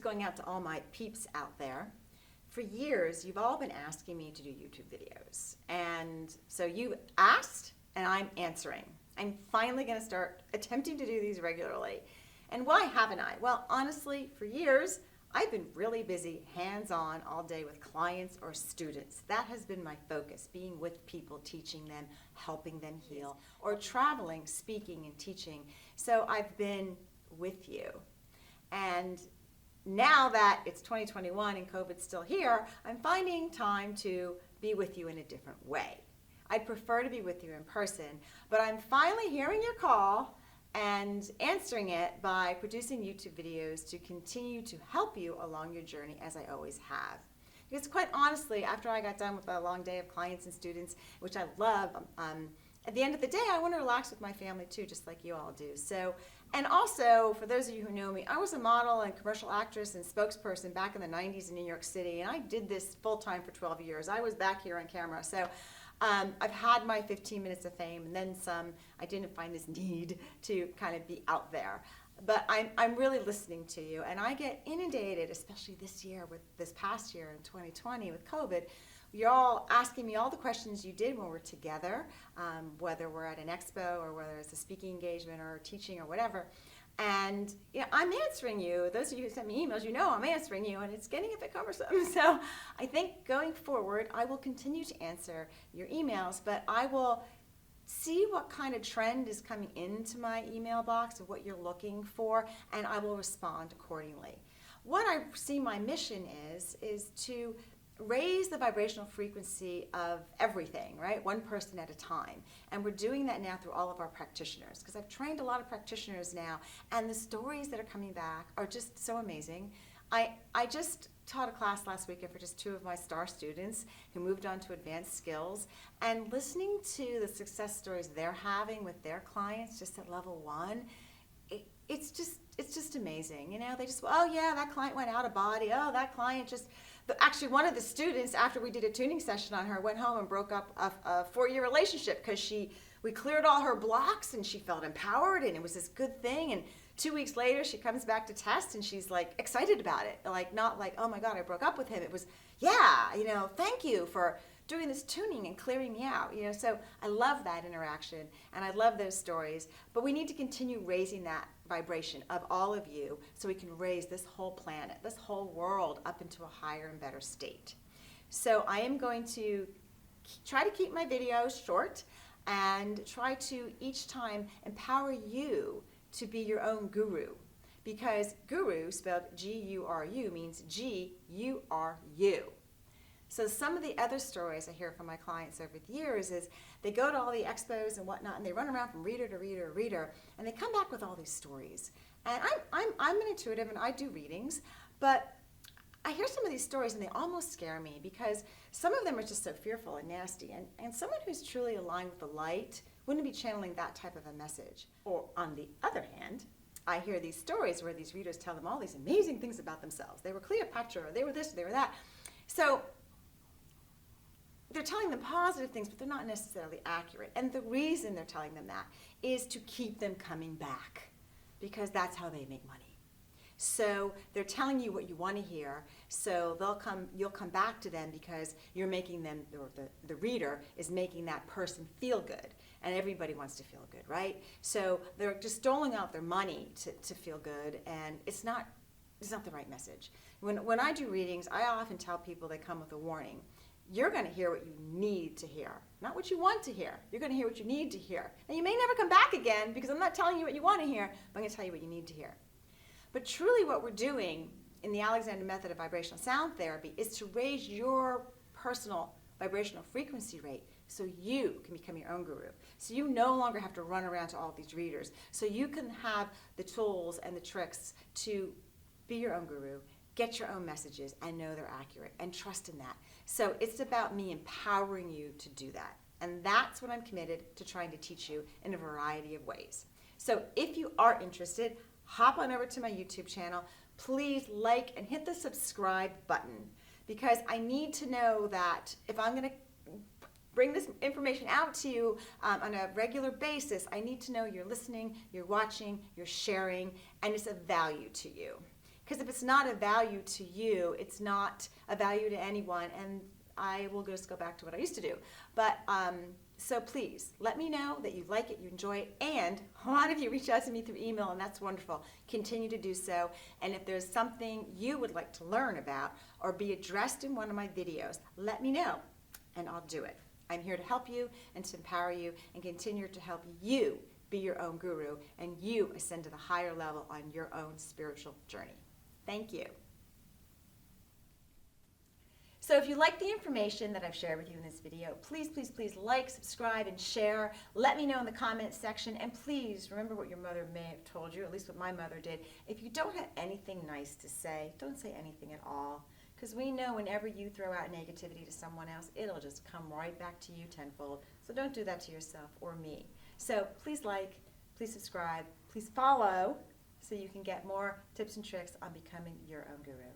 is going out to all my peeps out there. For years, you've all been asking me to do YouTube videos. And so you asked, and I'm answering. I'm finally going to start attempting to do these regularly. And why haven't I? Well, honestly, for years, I've been really busy, hands-on, all day with clients or students. That has been my focus, being with people, teaching them, helping them heal, or traveling, speaking, and teaching. So I've been with you. And now that it's 2021 and COVID's still here, I'm finding time to be with you in a different way. I'd prefer to be with you in person, but I'm finally hearing your call and answering it by producing YouTube videos to continue to help you along your journey as I always have. Because quite honestly, after I got done with a long day of clients and students, which I love, at the end of the day, I want to relax with my family too, just like you all do. So, and also, for those of you who know me, I was a model and commercial actress and spokesperson back in the 90s in New York City, and I did this full-time for 12 years. I was back here on camera. So I've had my 15 minutes of fame and then some. I didn't find this need to kind of be out there. But I'm really listening to you, and I get inundated, especially this year, with this past year in 2020 with COVID. You're all asking me all the questions you did when we're together, whether we're at an expo or whether it's a speaking engagement or teaching or whatever. And I'm answering you. Those of you who sent me emails, you know I'm answering you, and it's getting a bit cumbersome. So I think going forward, I will continue to answer your emails, but I will see what kind of trend is coming into my email box and what you're looking for, and I will respond accordingly. What I see my mission is to raise the vibrational frequency of everything, right? One person at a time. And we're doing that now through all of our practitioners, because I've trained a lot of practitioners now, and the stories that are coming back are just so amazing. I just taught a class last weekend for just 2 of my star students who moved on to advanced skills, and listening to the success stories they're having with their clients just at level 1, it's just amazing. They just, oh yeah, that client went out of body. Oh, that client just, actually one of the students, after we did a tuning session on her, went home and broke up a 4-year relationship because we cleared all her blocks and she felt empowered and it was this good thing. And 2 weeks later, she comes back to test and she's like excited about it. Like, not like, oh my God, I broke up with him. It was, yeah, thank you for doing this tuning and clearing me out. So I love that interaction and I love those stories, but we need to continue raising that vibration of all of you so we can raise this whole planet, this whole world up into a higher and better state. So I am going to try to keep my videos short and try to each time empower you to be your own guru, because guru, spelled G-U-R-U, means G-U-R-U. So some of the other stories I hear from my clients over the years is they go to all the expos and whatnot, and they run around from reader to reader to reader, and they come back with all these stories. And I'm an intuitive, and I do readings, but I hear some of these stories, and they almost scare me, because some of them are just so fearful and nasty, and someone who's truly aligned with the light wouldn't be channeling that type of a message. Or on the other hand, I hear these stories where these readers tell them all these amazing things about themselves. They were Cleopatra, or they were this, or they were that. So they're telling them positive things, but they're not necessarily accurate. And the reason they're telling them that is to keep them coming back, because that's how they make money. So they're telling you what you want to hear, so you'll come back to them because you're making them, or the reader is making that person feel good. And everybody wants to feel good, right? So they're just doling out their money to feel good, and it's not the right message. When I do readings, I often tell people they come with a warning. You're going to hear what you need to hear, not what you want to hear. You're going to hear what you need to hear. And you may never come back again, because I'm not telling you what you want to hear, but I'm going to tell you what you need to hear. But truly what we're doing in the Alexander method of vibrational sound therapy is to raise your personal vibrational frequency rate so you can become your own guru. So you no longer have to run around to all these readers. So you can have the tools and the tricks to be your own guru, get your own messages, and know they're accurate, and trust in that. So it's about me empowering you to do that. And that's what I'm committed to trying to teach you in a variety of ways. So if you are interested, hop on over to my YouTube channel. Please like and hit the subscribe button, because I need to know that if I'm going to bring this information out to you on a regular basis, I need to know you're listening, you're watching, you're sharing, and it's of value to you. Because if it's not a value to you, it's not a value to anyone, and I will just go back to what I used to do. But so please let me know that you like it, you enjoy it, and a lot of you reach out to me through email, and that's wonderful. Continue to do so. And if there's something you would like to learn about or be addressed in one of my videos, let me know, and I'll do it. I'm here to help you and to empower you and continue to help you be your own guru and you ascend to the higher level on your own spiritual journey. Thank you. So if you like the information that I've shared with you in this video, please, please, please like, subscribe, and share. Let me know in the comments section. And please remember what your mother may have told you, at least what my mother did. If you don't have anything nice to say, don't say anything at all. Because we know whenever you throw out negativity to someone else, it'll just come right back to you tenfold. So don't do that to yourself or me. So please like, please subscribe, please follow so you can get more tips and tricks on becoming your own guru.